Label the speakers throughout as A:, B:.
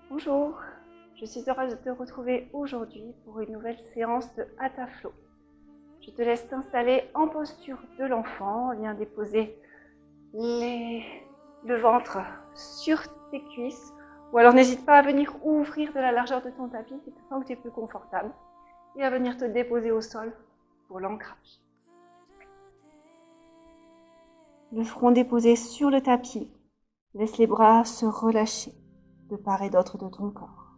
A: Bonjour, je suis heureuse de te retrouver aujourd'hui pour une nouvelle séance de Hatha Flow. Je te laisse t'installer en posture de l'enfant, viens déposer le ventre sur tes cuisses, ou alors n'hésite pas à venir ouvrir de la largeur de ton tapis si tu sens que tu es plus confortable, et à venir te déposer au sol pour l'ancrage. Le front déposé sur le tapis, laisse les bras se relâcher de part et d'autre de ton corps.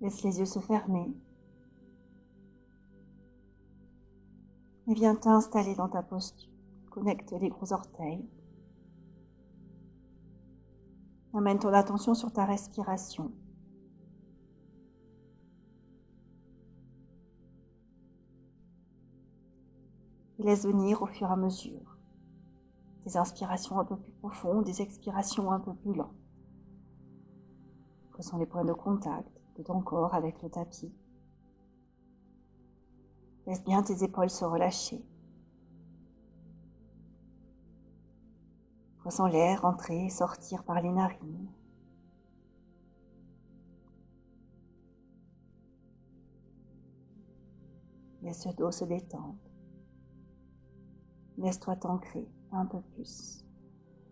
A: Laisse les yeux se fermer et viens t'installer dans ta posture. Connecte les gros orteils. Amène ton attention sur ta respiration. Et laisse venir au fur et à mesure des inspirations un peu plus profondes, des expirations un peu plus lentes. Ressens les points de contact de ton corps avec le tapis. Laisse bien tes épaules se relâcher. Ressens l'air entrer et sortir par les narines. Laisse le dos se détendre. Laisse-toi t'ancrer un peu plus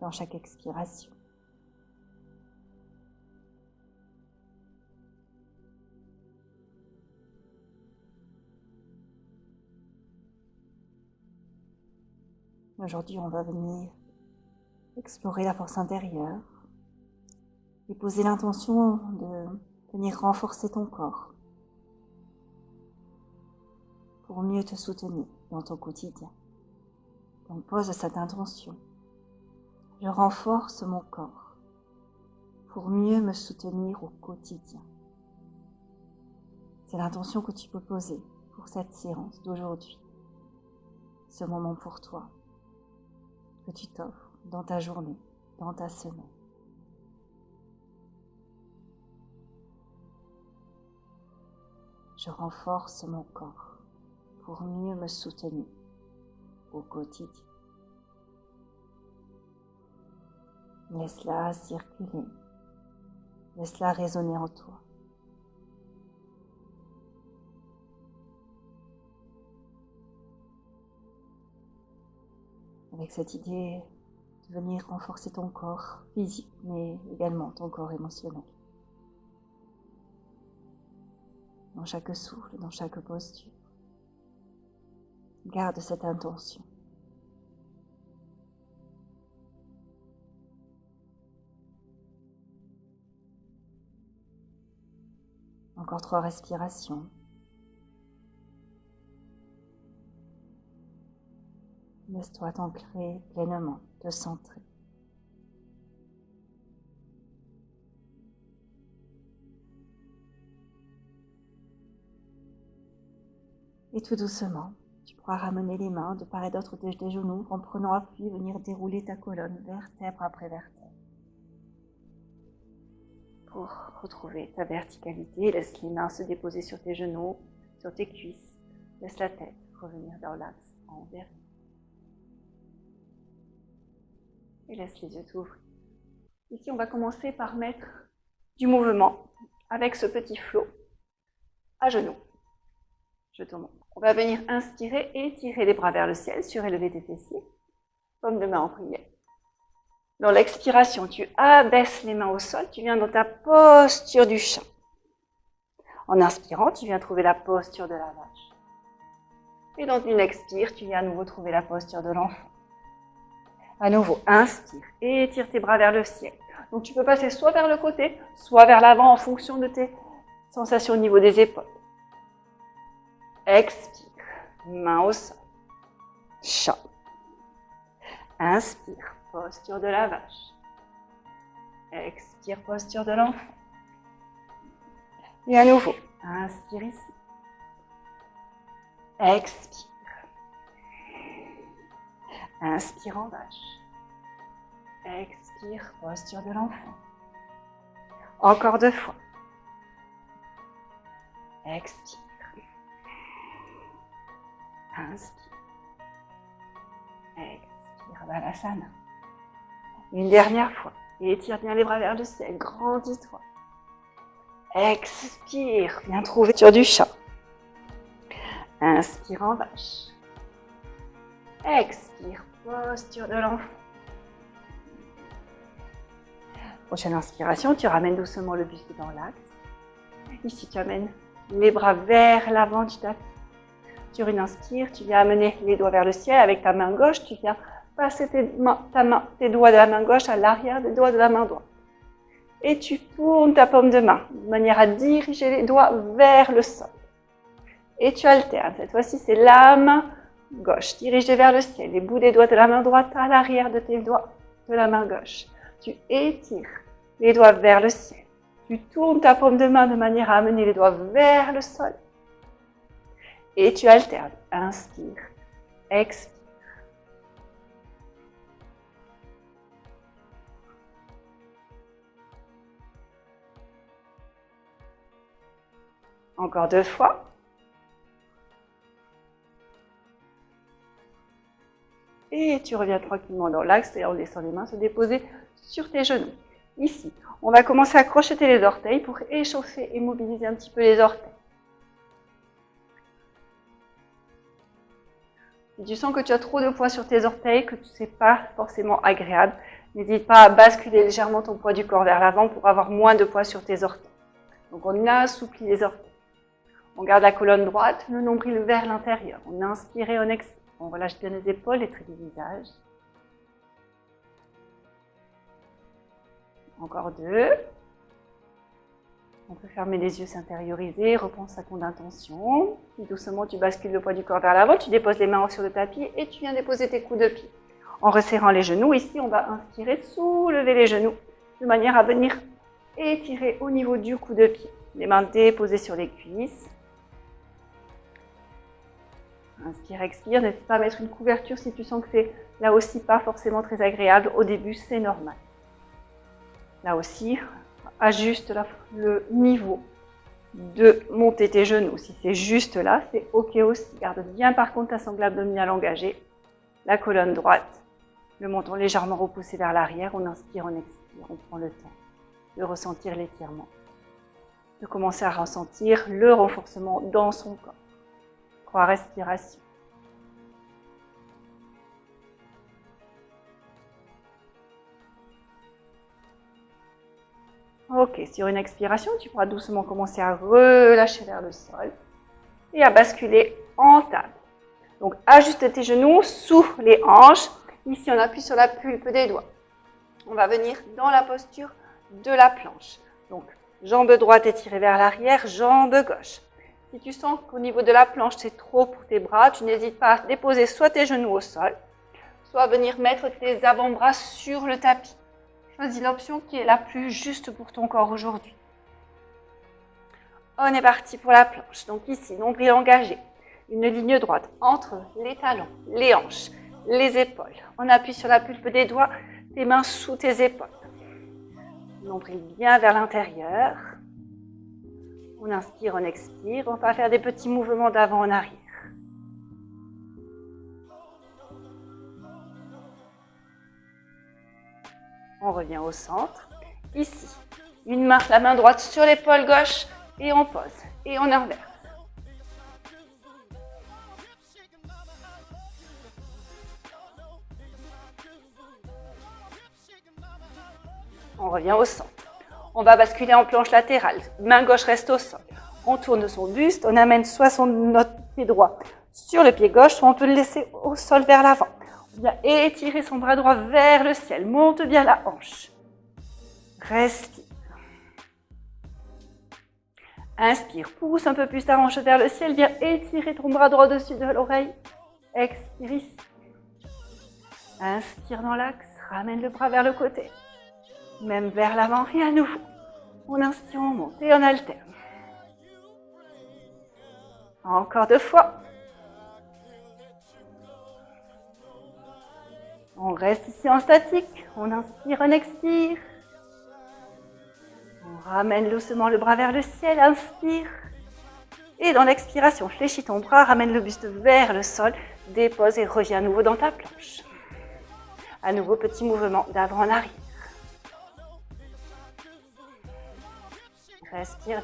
A: dans chaque expiration. Aujourd'hui, on va venir explorer la force intérieure et poser l'intention de venir renforcer ton corps pour mieux te soutenir dans ton quotidien. Donc pose cette intention. Je renforce mon corps pour mieux me soutenir au quotidien. C'est l'intention que tu peux poser pour cette séance d'aujourd'hui. Ce moment pour toi que tu t'offres dans ta journée, dans ta semaine. Je renforce mon corps pour mieux me soutenir au quotidien. Laisse-la circuler. Laisse-la résonner en toi. Avec cette idée de venir renforcer ton corps physique, mais également ton corps émotionnel. Dans chaque souffle, dans chaque posture. Garde cette intention. Encore 3 respirations. Laisse-toi t'ancrer pleinement, te centrer. Et tout doucement, tu pourras ramener les mains de part et d'autre de tes genoux en prenant appui, venir dérouler ta colonne vertèbre après vertèbre. Pour retrouver ta verticalité, laisse les mains se déposer sur tes genoux, sur tes cuisses. Laisse la tête revenir dans l'axe en dernier. Et laisse les yeux s'ouvrir. Ici, on va commencer par mettre du mouvement avec ce petit flot à genoux. Je te montre. On va venir inspirer et tirer les bras vers le ciel, surélever tes fessiers, paume de main en prière. Dans l'expiration, tu abaisses les mains au sol, tu viens dans ta posture du chat. En inspirant, tu viens trouver la posture de la vache. Et dans une expire, tu viens à nouveau trouver la posture de l'enfant. À nouveau, inspire et étire tes bras vers le ciel. Donc tu peux passer soit vers le côté, soit vers l'avant en fonction de tes sensations au niveau des épaules. Expire, main au sol, chat. Inspire, posture de la vache. Expire, posture de l'enfant. Et à nouveau, inspire ici. Expire. Inspire en vache. Expire, posture de l'enfant. Encore 2 fois. Expire. Inspire. Expire, Balasana. Une dernière fois. Étire bien les bras vers le ciel, grandis-toi. Expire, viens trouver sur du chat. Inspire en vache. Expire, posture de l'enfant. Prochaine inspiration, tu ramènes doucement le buste dans l'axe. Ici, tu amènes les bras vers l'avant du tapis. Sur une inspire, tu viens amener les doigts vers le ciel avec ta main gauche. Tu viens passer tes doigts de la main gauche à l'arrière des doigts de la main droite. Et tu tournes ta paume de main de manière à diriger les doigts vers le sol. Et tu alternes. Cette fois-ci, c'est la main gauche dirigée vers le ciel. Les bouts des doigts de la main droite à l'arrière de tes doigts de la main gauche. Tu étires les doigts vers le ciel. Tu tournes ta paume de main de manière à amener les doigts vers le sol. Et tu alternes. Inspire, expire. Encore 2 fois. Et tu reviens tranquillement dans l'axe et en laissant les mains se déposer sur tes genoux. Ici, on va commencer à crocheter les orteils pour échauffer et mobiliser un petit peu les orteils. Si tu sens que tu as trop de poids sur tes orteils, que ce n'est pas forcément agréable, n'hésite pas à basculer légèrement ton poids du corps vers l'avant pour avoir moins de poids sur tes orteils. Donc on assouplit les orteils. On garde la colonne droite, le nombril vers l'intérieur. On inspire et on expire. On relâche bien les épaules, les traits du visage. Encore 2. On peut fermer les yeux, s'intérioriser, repense à ton intention. Puis doucement, tu bascules le poids du corps vers l'avant, tu déposes les mains sur le tapis et tu viens déposer tes coups de pied. En resserrant les genoux, ici, on va inspirer, soulever les genoux de manière à venir étirer au niveau du coup de pied. Les mains déposées sur les cuisses. Inspire, expire. N'hésite pas à mettre une couverture si tu sens que c'est là aussi pas forcément très agréable. Au début, c'est normal. Là aussi, ajuste le niveau de monter tes genoux. Si c'est juste là, c'est OK aussi. Garde bien par contre ta sangle abdominale engagée. La colonne droite, le menton légèrement repoussé vers l'arrière. On inspire, on expire. On prend le temps de ressentir l'étirement. De commencer à ressentir le renforcement dans son corps. 3 respirations. Ok, sur une expiration, tu pourras doucement commencer à relâcher vers le sol et à basculer en table. Donc, ajuste tes genoux sous les hanches. Ici, on appuie sur la pulpe des doigts. On va venir dans la posture de la planche. Donc, jambe droite étirée vers l'arrière, jambe gauche. Si tu sens qu'au niveau de la planche, c'est trop pour tes bras, tu n'hésites pas à déposer soit tes genoux au sol, soit venir mettre tes avant-bras sur le tapis. Choisis l'option qui est la plus juste pour ton corps aujourd'hui. On est parti pour la planche. Donc ici, nombril engagé. Une ligne droite entre les talons, les hanches, les épaules. On appuie sur la pulpe des doigts, tes mains sous tes épaules. Nombril bien vers l'intérieur. On inspire, on expire. On va faire des petits mouvements d'avant en arrière. On revient au centre. Ici, une main, la main droite sur l'épaule gauche et on pose. Et on inverse. On revient au centre. On va basculer en planche latérale. Main gauche reste au sol. On tourne son buste. On amène soit notre pied droit sur le pied gauche, soit on peut le laisser au sol vers l'avant. On vient étirer son bras droit vers le ciel. Monte bien la hanche. Respire. Inspire. Pousse un peu plus ta hanche vers le ciel. Viens étirer ton bras droit au-dessus de l'oreille. Expire ici. Inspire dans l'axe. Ramène le bras vers le côté. Même vers l'avant et à nouveau. On inspire, on monte et on alterne. Encore 2 fois. On reste ici en statique. On inspire, on expire. On ramène doucement le bras vers le ciel. Inspire. Et dans l'expiration, fléchis ton bras, ramène le buste vers le sol. Dépose et reviens à nouveau dans ta planche. À nouveau, petit mouvement d'avant en arrière. Respire.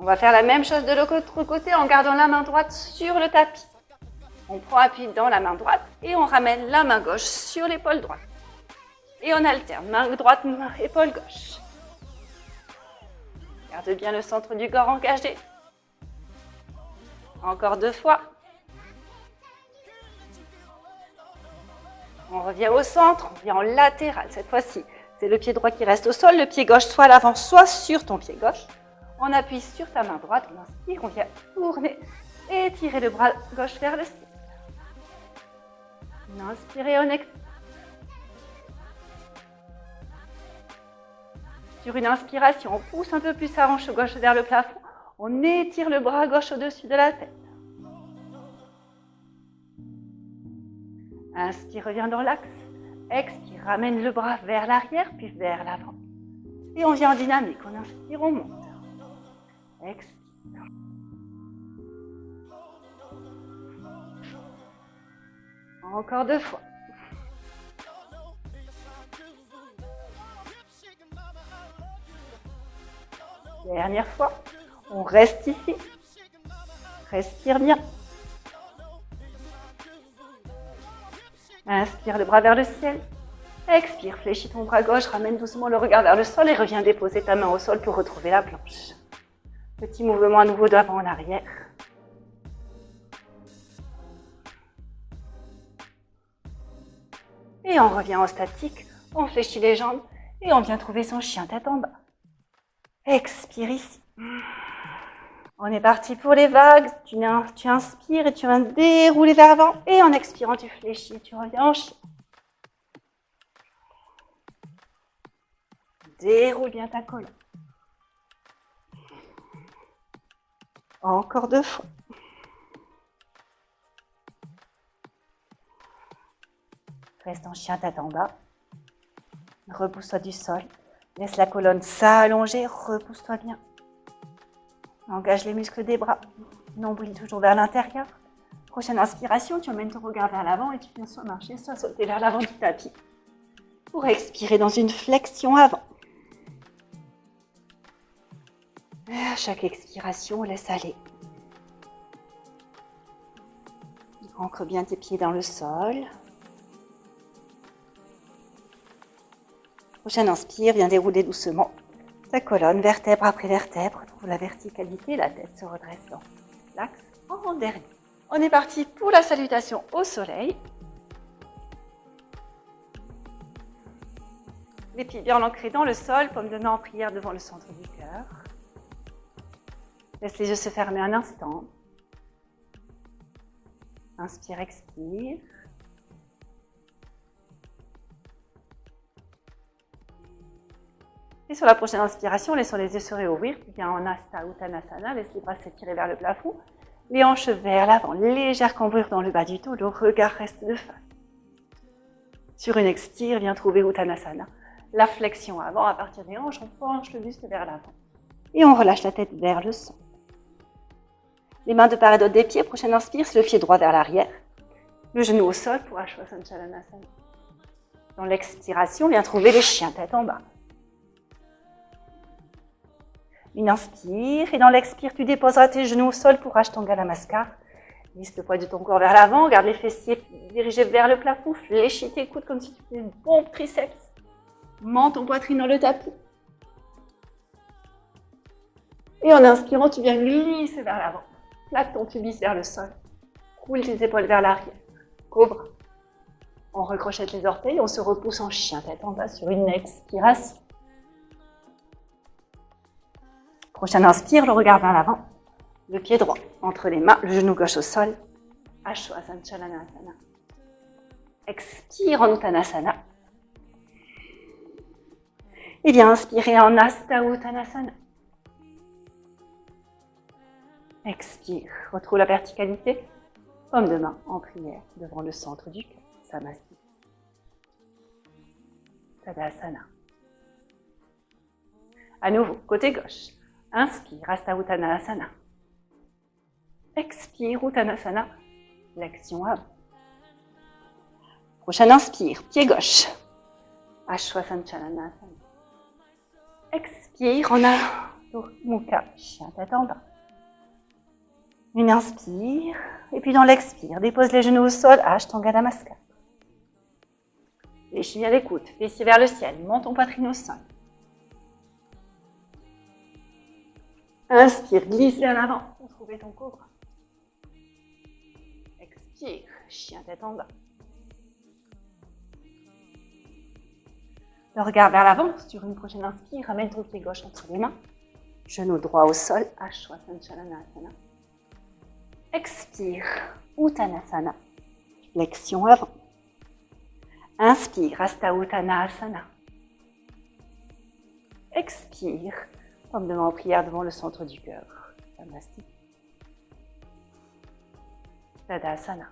A: On va faire la même chose de l'autre côté en gardant la main droite sur le tapis. On prend appui dans la main droite et on ramène la main gauche sur l'épaule droite. Et on alterne, main droite, épaule gauche. Garde bien le centre du corps engagé. Encore 2 fois. On revient au centre, on vient en latéral. Cette fois-ci, c'est le pied droit qui reste au sol, le pied gauche soit à l'avant, soit sur ton pied gauche. On appuie sur ta main droite, on inspire, on vient tourner et tirer le bras gauche vers le ciel. On inspire et on expire. Sur une inspiration, on pousse un peu plus sa hanche gauche vers le plafond. On étire le bras gauche au-dessus de la tête. Inspire, reviens dans l'axe. Expire, ramène le bras vers l'arrière, puis vers l'avant. Et on vient en dynamique. On inspire, on monte. Expire. Encore 2 fois. Dernière fois. On reste ici. Respire bien. Inspire le bras vers le ciel. Expire, fléchis ton bras gauche, ramène doucement le regard vers le sol et reviens déposer ta main au sol pour retrouver la planche. Petit mouvement à nouveau d'avant en arrière. Et on revient en statique, on fléchit les jambes et on vient trouver son chien tête en bas. Expire ici. On est parti pour les vagues. Tu inspires et tu vas dérouler vers l'avant. Et en expirant, tu fléchis, tu reviens en chien. Déroule bien ta colonne. Encore 2 fois. Reste en chien tête en bas. Repousse-toi du sol. Laisse la colonne s'allonger. Repousse-toi bien. Engage les muscles des bras. Nombril toujours vers l'intérieur. Prochaine inspiration, tu emmènes ton regard vers l'avant et tu viens soit marcher, soit sauter vers l'avant du tapis. Pour expirer dans une flexion avant. À chaque expiration, laisse aller. Ancre bien tes pieds dans le sol. Prochaine inspire, viens dérouler doucement ta colonne, vertèbre après vertèbre. Trouve la verticalité, la tête se redresse dans l'axe en dernier. On est parti pour la salutation au soleil. Les pieds bien ancrés dans le sol, paume de main en prière devant le centre du cœur. Laisse les yeux se fermer un instant. Inspire, expire. Et sur la prochaine inspiration, laissons les yeux se réouvrir. Tu viens en Hasta Uttanasana, laisse les bras s'étirer vers le plafond. Les hanches vers l'avant, légère cambrure dans le bas du dos, le regard reste de face. Sur une expire, viens trouver Uttanasana. La flexion avant, à partir des hanches, on penche le buste vers l'avant. Et on relâche la tête vers le centre. Les mains de part et d'autre des pieds. Prochaine inspire, c'est le pied droit vers l'arrière. Le genou au sol pour Ashwasana. Dans l'expiration, viens trouver les chiens tête en bas. Une inspire, et dans l'expire, tu déposeras tes genoux au sol pour Ashtanga Namaskar. Lisse le poids de ton corps vers l'avant, garde les fessiers dirigés vers le plafond, fléchis tes coudes comme si tu faisais une pompe triceps. Mends ton poitrine dans le tapis. Et en inspirant, tu viens glisser vers l'avant. Plaque ton pubis vers le sol. Roule tes épaules vers l'arrière. Cobra. On recrochette les orteils, on se repousse en chien tête en bas sur une expiration. Prochaine inspire, le regard vers l'avant. Le pied droit entre les mains, le genou gauche au sol. Ashwasana. Expire en Uttanasana. Et viens inspirer en Hasta Uttanasana. Expire, retrouve la verticalité. Paume de main en prière devant le centre du cœur. Samasti. Tadasana. À nouveau, côté gauche. Inspire, Hasta Uttanasana. Expire, Uttanasana. Flexion avant. Prochaine inspire, pied gauche. Ashwasanchalanasana. Expire en Adho Mukha, chien tête en bas. Une inspire, et puis dans l'expire, dépose les genoux au sol, Ashtanga Namaskar. Les chevilles à l'écoute, fessiers vers le ciel, monte ton poitrine au sol. Inspire, glisse vers l'avant pour trouver ton cobra. Expire, chien tête en bas. Le regard vers l'avant, sur une prochaine inspire, ramène ton pied gauche entre les mains. Genou droit au sol, Ashwasanchalanasana. Expire, Uttanasana, flexion avant. Inspire, Hasta Uttanasana. Expire, forme de main en prière devant le centre du cœur. Samasthiti. Tadasana.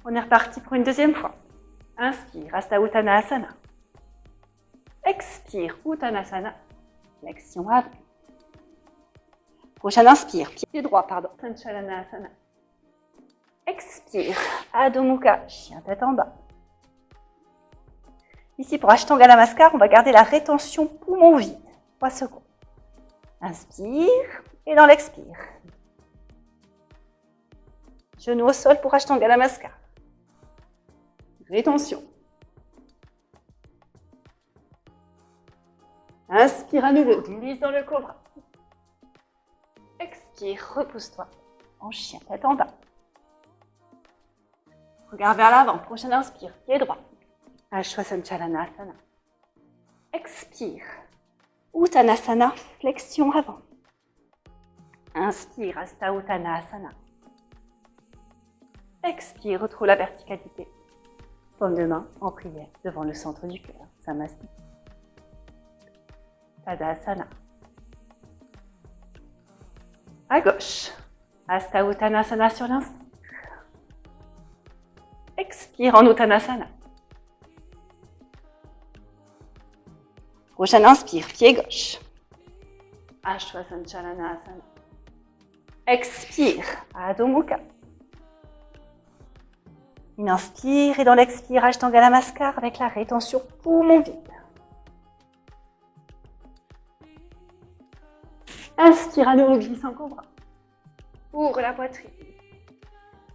A: On est reparti pour une deuxième fois. Inspire, Hasta Uttanasana. Expire, Uttanasana, flexion avant. Prochaine inspire, pied droit, Sanchalanasana. Expire, Adho Mukha, chien tête en bas. Ici, pour Ashtanga Namaskar, on va garder la rétention poumon vide. 3 secondes. Inspire, et dans l'expire. Genou au sol pour Ashtanga Namaskar. Rétention. Inspire à nouveau, glisse dans le cobra. Expire, repousse-toi en chien tête en bas. Regarde vers l'avant, prochaine inspire, pied droit. Ashwasanchalanasana. Expire, Uttanasana, flexion avant. Inspire, Hasta Uttanasana. Expire, retrouve la verticalité. Paume de main en prière devant le centre du cœur. Samasthiti. Tadasana. À gauche. Hasta Uttanasana sur l'inspire. Expire en Uttanasana. Prochaine inspire, pied gauche. Ashwasanchalanasana. Expire, Adho Mukha. Une inspire et dans l'expire, Ashtanga Namaskar avec la rétention poumon vide. Inspire à nouveau, glisse en cobra. Ouvre la poitrine.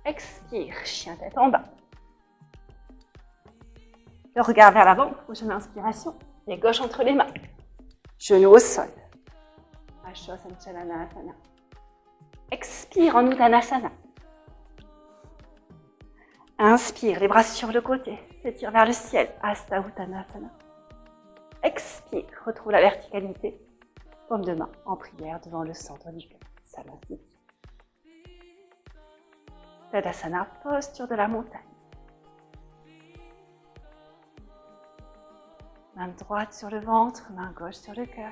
A: Expire, chien tête en bas. Le regard vers l'avant, prochaine inspiration. Pied gauche entre les mains. Genou au sol. Ashwasanchalanasana. Expire en Uttanasana. Inspire, les bras sur le côté, s'étire vers le ciel, Hasta Uttanasana. Expire, retrouve la verticalité, paume de main en prière devant le centre du cœur, Samasthiti. Tadasana, posture de la montagne. Main droite sur le ventre, main gauche sur le cœur.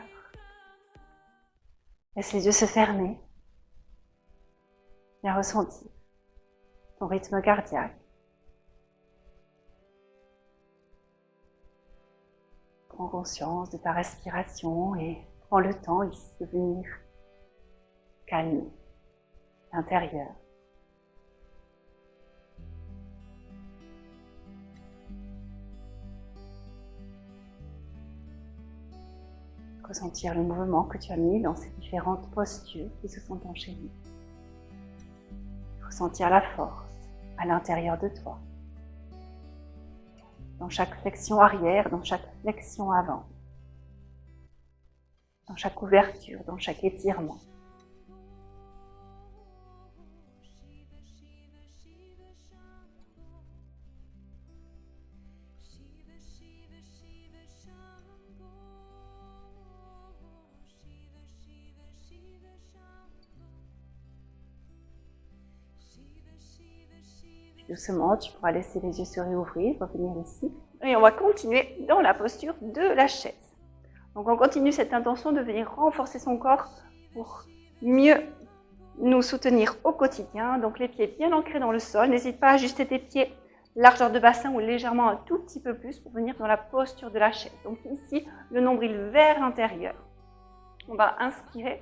A: Laisse les yeux se fermer. Bien ressentir ton rythme cardiaque. Prends conscience de ta respiration et prends le temps ici de venir calmer l'intérieur. Ressentir le mouvement que tu as mis dans ces différentes postures qui se sont enchaînées. Ressentir la force à l'intérieur de toi. Dans chaque flexion arrière, dans chaque flexion avant. Dans chaque ouverture, dans chaque étirement. Doucement, tu pourras laisser les yeux se réouvrir, revenir ici. Et on va continuer dans la posture de la chaise. Donc on continue cette intention de venir renforcer son corps pour mieux nous soutenir au quotidien. Donc les pieds bien ancrés dans le sol. N'hésite pas à ajuster tes pieds largeur de bassin ou légèrement un tout petit peu plus pour venir dans la posture de la chaise. Donc ici, le nombril vers l'intérieur. On va inspirer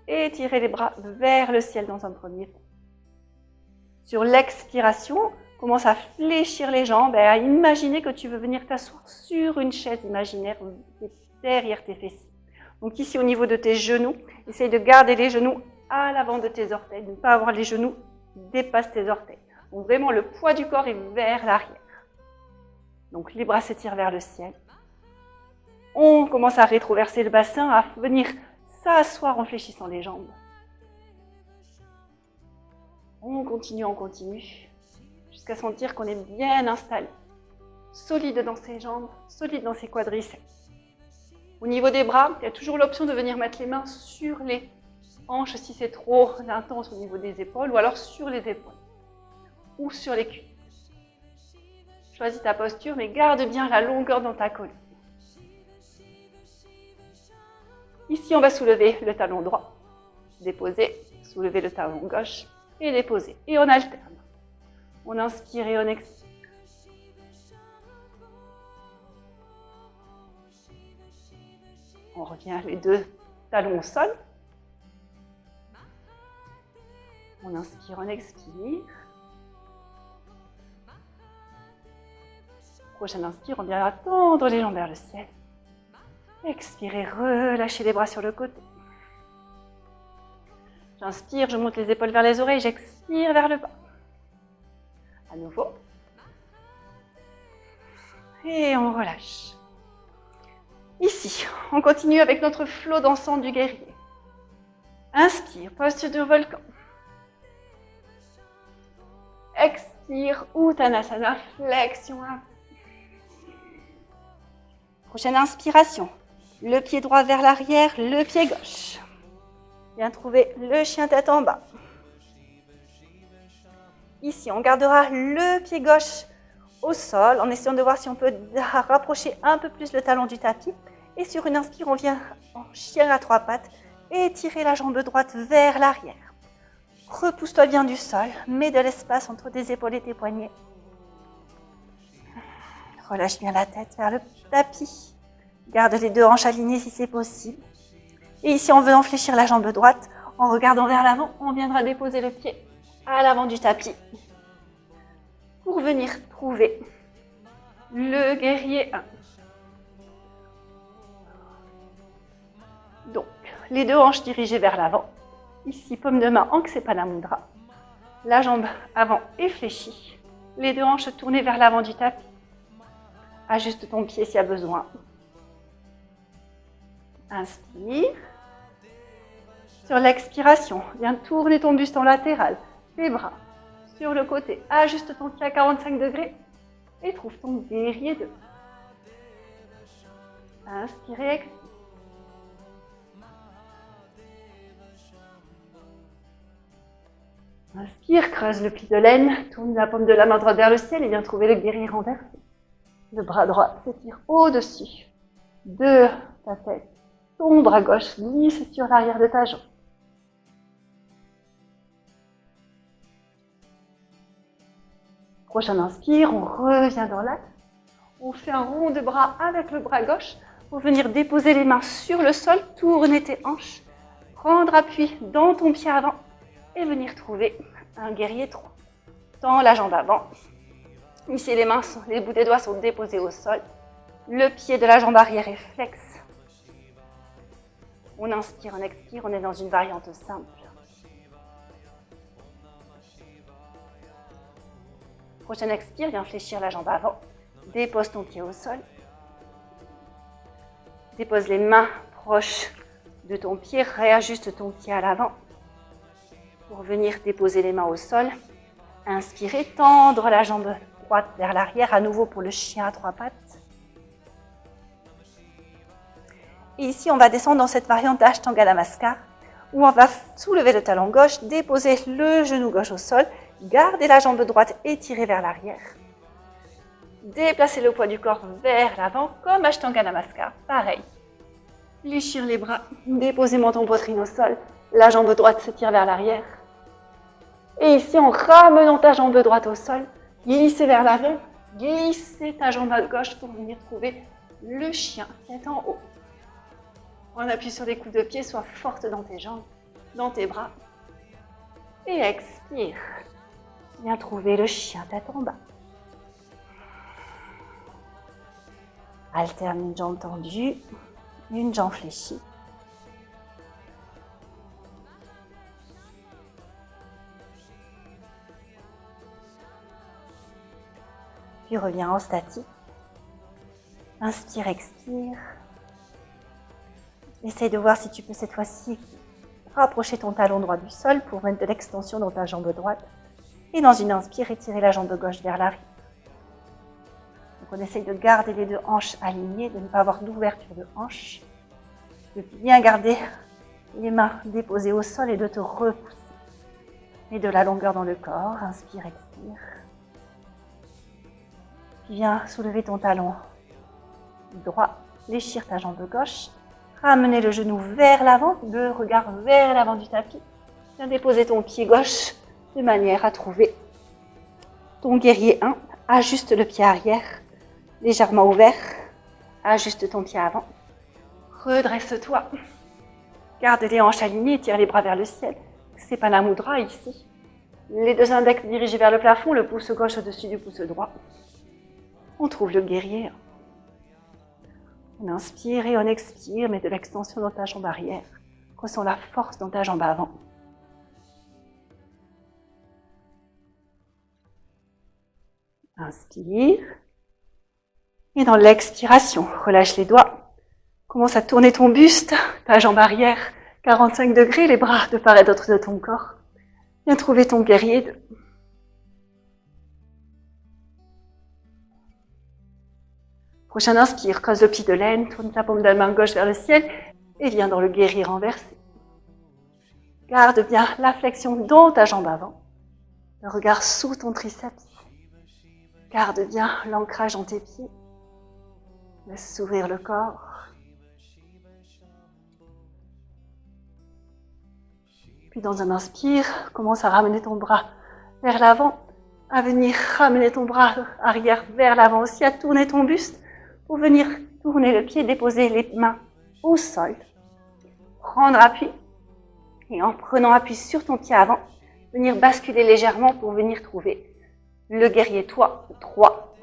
A: et étirer les bras vers le ciel dans un premier temps. Sur l'expiration, Commence à fléchir les jambes et à imaginer que tu veux venir t'asseoir sur une chaise imaginaire derrière tes fessiers. Donc ici, au niveau de tes genoux, essaye de garder les genoux à l'avant de tes orteils, de ne pas avoir les genoux dépassent tes orteils. Donc vraiment, le poids du corps est vers l'arrière. Donc les bras s'étirent vers le ciel. On commence à rétroverser le bassin, à venir s'asseoir en fléchissant les jambes. On continue, jusqu'à sentir qu'on est bien installé. Solide dans ses jambes, solide dans ses quadriceps. Au niveau des bras, il y a toujours l'option de venir mettre les mains sur les hanches si c'est trop intense au niveau des épaules, ou alors sur les épaules, ou sur les cuisses. Choisis ta posture, mais garde bien la longueur dans ta colonne. Ici, on va soulever le talon droit, déposer, soulever le talon gauche et déposer. Et on alterne. On inspire et on expire. On revient les deux talons au sol. On inspire, on expire. Prochain inspire, on vient tendre les jambes vers le ciel. Expirez, relâchez les bras sur le côté. J'inspire, je monte les épaules vers les oreilles, j'expire vers le bas. À nouveau. Et on relâche. Ici, on continue avec notre flot dansant du guerrier. Inspire, posture de volcan. Expire, Uttanasana, flexion. Prochaine inspiration. Le pied droit vers l'arrière, le pied gauche. Bien trouver le chien tête en bas. Ici, on gardera le pied gauche au sol en essayant de voir si on peut rapprocher un peu plus le talon du tapis. Et sur une inspire, on vient en chien à trois pattes et étirer la jambe droite vers l'arrière. Repousse-toi bien du sol, mets de l'espace entre tes épaules et tes poignets. Relâche bien la tête vers le tapis. Garde les deux hanches alignées si c'est possible. Et ici, en venant fléchir la jambe droite, en regardant vers l'avant, on viendra déposer le pied à l'avant du tapis pour venir trouver le guerrier 1. Donc, les deux hanches dirigées vers l'avant. Ici, paume de main, Anksepada Mudra. La jambe avant est fléchie. Les deux hanches tournées vers l'avant du tapis. Ajuste ton pied s'il y a besoin. Inspire. Sur l'expiration, viens tourner ton buste en latéral. Les bras sur le côté. Ajuste ton pied à 45 degrés et trouve ton guerrier 2. Inspire et expire. Inspire, creuse le pli de laine, tourne la paume de la main droite vers le ciel et viens trouver le guerrier renversé. Le bras droit s'étire au-dessus de ta tête. Ton bras gauche glisse sur l'arrière de ta jambe. Prochain inspire, on revient dans l'axe. On fait un rond de bras avec le bras gauche pour venir déposer les mains sur le sol, tourner tes hanches, prendre appui dans ton pied avant et venir trouver un guerrier 3. Tends la jambe avant. Ici, les bouts des doigts sont déposés au sol. Le pied de la jambe arrière est flex. On inspire, on expire, on est dans une variante simple. Prochaine expire, viens fléchir la jambe avant. Dépose ton pied au sol. Dépose les mains proches de ton pied. Réajuste ton pied à l'avant pour venir déposer les mains au sol. Inspirez, tendre la jambe droite vers l'arrière, à nouveau pour le chien à trois pattes. Et ici, on va descendre dans cette variante Ashtanga Namaskar, où on va soulever le talon gauche, déposer le genou gauche au sol, garder la jambe droite étirée vers l'arrière. Déplacer le poids du corps vers l'avant, comme Ashtanga Namaskar, pareil. Fléchir les bras, déposer menton poitrine au sol, la jambe droite s'étire vers l'arrière. Et ici, en ramenant ta jambe droite au sol, glisser vers l'avant, glisser ta jambe gauche pour venir trouver le chien tête en haut. On appuie sur les coudes de pied, sois forte dans tes jambes, dans tes bras. Et expire. Viens trouver le chien tête en bas. Alterne une jambe tendue, une jambe fléchie. Puis reviens en statique. Inspire, expire. Essaye de voir si tu peux cette fois-ci rapprocher ton talon droit du sol pour mettre de l'extension dans ta jambe droite. Et dans une inspire, étirer la jambe gauche vers l'arrière. Donc on essaye de garder les deux hanches alignées, de ne pas avoir d'ouverture de hanche. De bien garder les mains déposées au sol et de te repousser. Et de la longueur dans le corps. Inspire, expire. Puis viens soulever ton talon droit, fléchir ta jambe gauche. Ramener le genou vers l'avant, le regard vers l'avant du tapis. Viens déposer ton pied gauche de manière à trouver ton guerrier 1. Ajuste le pied arrière, légèrement ouvert. Ajuste ton pied avant. Redresse-toi. Garde les hanches alignées, tire les bras vers le ciel. C'est Pada Mudra ici. Les deux index dirigés vers le plafond, le pouce gauche au-dessus du pouce droit. On trouve le guerrier 1. On inspire et on expire, mets de l'extension dans ta jambe arrière. Ressens la force dans ta jambe avant. Inspire. Et dans l'expiration, relâche les doigts. Commence à tourner ton buste, ta jambe arrière, 45 degrés, les bras de part et d'autre de ton corps. Viens trouver ton guerrier 2. Prochain inspire, creuse le pied de laine, tourne ta paume de la main gauche vers le ciel et viens dans le guerrier renversé. Garde bien la flexion dans ta jambe avant, le regard sous ton triceps. Garde bien l'ancrage dans tes pieds. Laisse s'ouvrir le corps. Puis dans un inspire, commence à ramener ton bras vers l'avant, à venir ramener ton bras arrière vers l'avant aussi, à tourner ton buste. Pour venir tourner le pied, déposer les mains au sol, prendre appui et en prenant appui sur ton pied avant, venir basculer légèrement pour venir trouver le guerrier 3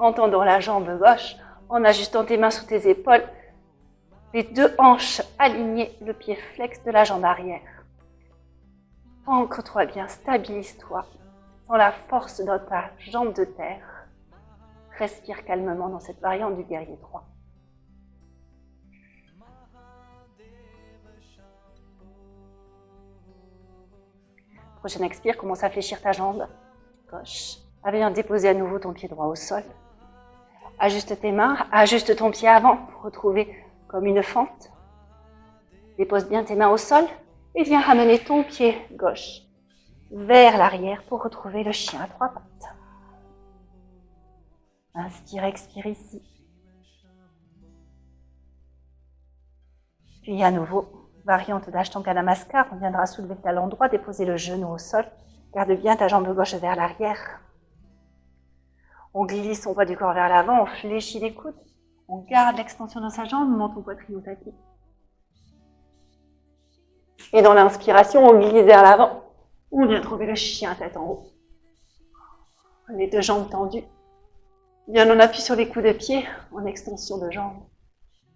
A: en tendant la jambe gauche, en ajustant tes mains sous tes épaules, les deux hanches alignées, le pied flex de la jambe arrière. Ancre-toi bien, stabilise-toi, sens la force dans ta jambe de terre. Respire calmement dans cette variante du guerrier 3. Prochaine expire, commence à fléchir ta jambe gauche. Viens déposer à nouveau ton pied droit au sol. Ajuste tes mains, ajuste ton pied avant pour retrouver comme une fente. Dépose bien tes mains au sol et viens ramener ton pied gauche vers l'arrière pour retrouver le chien à 3 pattes. Inspire, expire ici. Puis à nouveau, variante d'Ashtanga Namaskar, on viendra soulever le talon droit, déposer le genou au sol. Garde bien ta jambe gauche vers l'arrière. On glisse son poids du corps vers l'avant, on fléchit les coudes. On garde l'extension dans sa jambe, monte ton poitrine au tapis. Et dans l'inspiration, on glisse vers l'avant. On vient trouver le chien tête en haut. Les deux jambes tendues. Bien, on appuie sur les coups de pied en extension de jambes.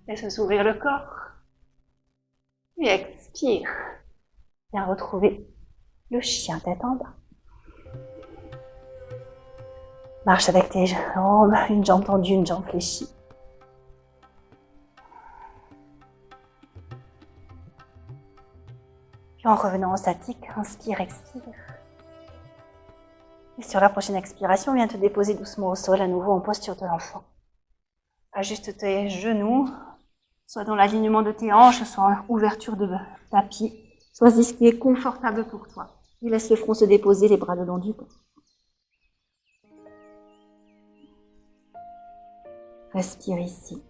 A: Laisse s'ouvrir le corps. Et expire. Viens retrouver le chien tête en bas. Marche avec tes jambes, une jambe tendue, une jambe fléchie. Puis en revenant en statique, inspire, expire. Et sur la prochaine expiration, viens te déposer doucement au sol, à nouveau en posture de l'enfant. Ajuste tes genoux, soit dans l'alignement de tes hanches, soit en ouverture de tapis. Choisis ce qui est confortable pour toi. Et laisse le front se déposer, les bras le long du corps. Respire ici.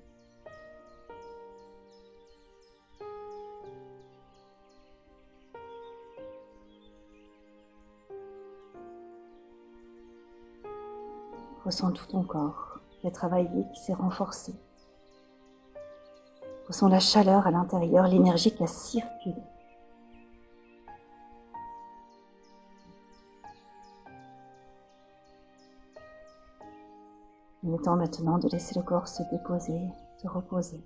A: Ressens tout ton corps qui a travaillé, qui s'est renforcé. Ressens la chaleur à l'intérieur, l'énergie qui a circulé. Il est temps maintenant de laisser le corps se déposer, se reposer.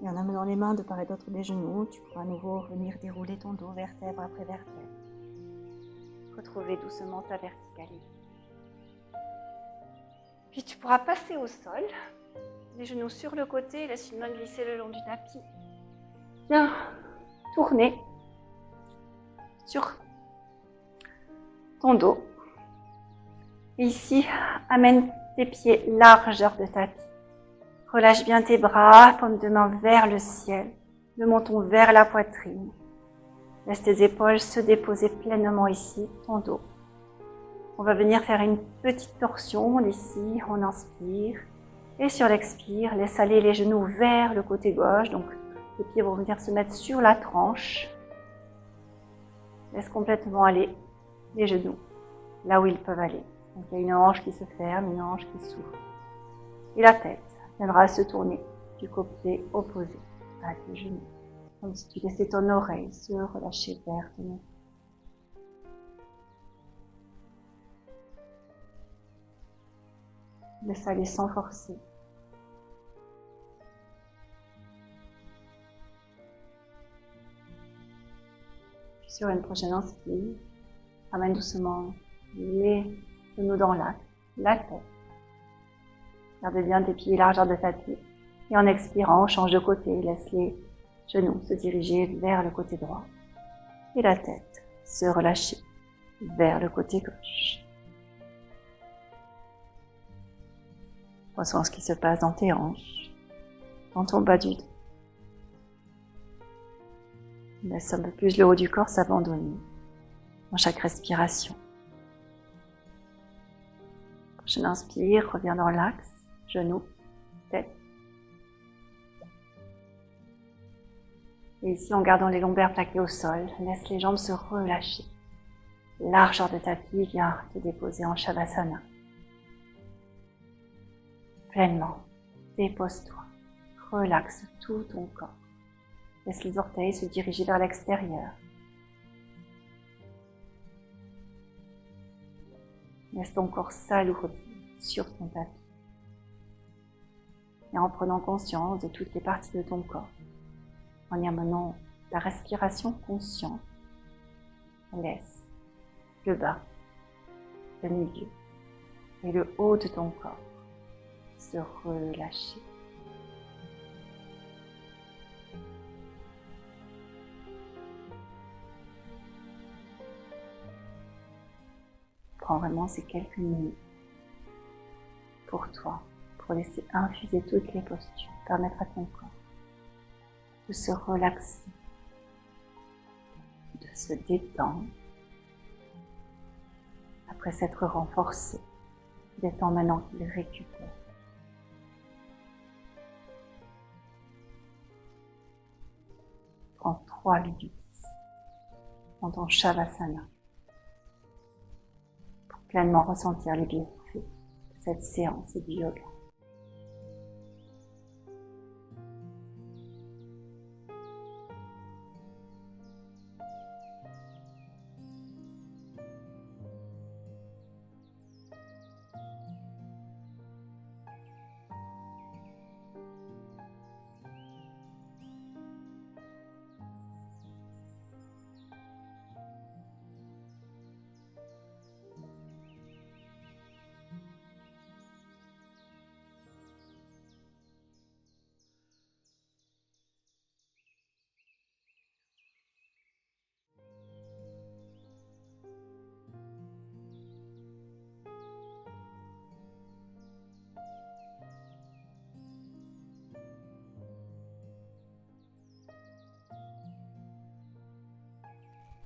A: Et en amenant les mains de part et d'autre des genoux, tu pourras à nouveau venir dérouler ton dos vertèbre après vertèbre. Retrouver doucement ta verticalité. Puis tu pourras passer au sol, les genoux sur le côté, laisse une main glisser le long du tapis. Viens tourner sur ton dos. Et ici, amène tes pieds largeur de tapis. Relâche bien tes bras, paume de main vers le ciel, le menton vers la poitrine. Laisse tes épaules se déposer pleinement ici, ton dos. On va venir faire une petite torsion ici, on inspire. Et sur l'expire, laisse aller les genoux vers le côté gauche. Donc, les pieds vont venir se mettre sur la tranche. Laisse complètement aller les genoux, là où ils peuvent aller. Donc, il y a une hanche qui se ferme, une hanche qui s'ouvre. Et la tête viendra se tourner du côté opposé à tes genoux. Comme si tu laissais ton oreille se relâcher vers ton nez. Laisse aller sans forcer. Puis sur une prochaine inspire, ramène doucement les genoux dans l'axe, la tête. Garde bien tes pieds largeur de tapis. Et en expirant, change de côté, laisse les genoux se diriger vers le côté droit. Et la tête se relâcher vers le côté gauche. Ressens ce qui se passe dans tes hanches, dans ton bas du dos. Laisse un peu plus le haut du corps s'abandonner dans chaque respiration. Prochaine inspire, reviens dans l'axe, genoux, tête. Et ici, en gardant les lombaires plaqués au sol, laisse les jambes se relâcher. Largeur de tapis, viens te déposer en Shavasana. Pleinement, dépose-toi, relaxe tout ton corps. Laisse les orteils se diriger vers l'extérieur. Laisse ton corps s'alourdir sur ton tapis. Et en prenant conscience de toutes les parties de ton corps, en y amenant la respiration consciente, laisse le bas, le milieu et le haut de ton corps se relâcher. Prends vraiment ces quelques minutes pour toi, pour laisser infuser toutes les postures, permettre à ton corps de se relaxer, de se détendre, après s'être renforcé, il est temps maintenant qu'il récupère. Prends 3 minutes ici, dans ton Shavasana, pour pleinement ressentir les bienfaits de cette séance et du yoga.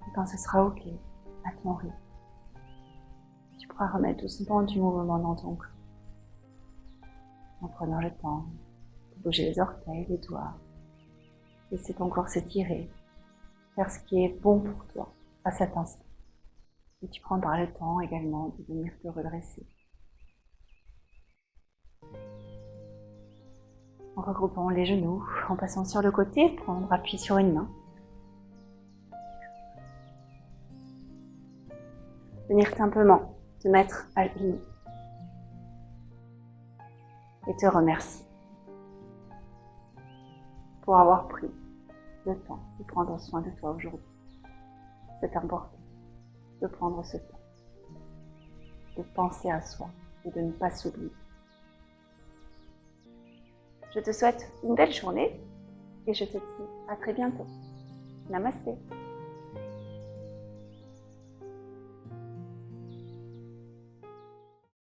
A: Et quand ce sera ok, à ton rythme, tu pourras remettre doucement du mouvement dans ton corps. En prenant le temps de bouger les orteils, les doigts, laisser ton corps s'étirer, faire ce qui est bon pour toi à cet instant. Et tu prendras le temps également de venir te redresser. En regroupant les genoux, en passant sur le côté, prendre appui sur une main. Venir simplement te mettre à genoux. Et te remercier pour avoir pris le temps de prendre soin de toi aujourd'hui. C'est important de prendre ce temps, de penser à soi et de ne pas s'oublier. Je te souhaite une belle journée et je te dis à très bientôt. Namasté.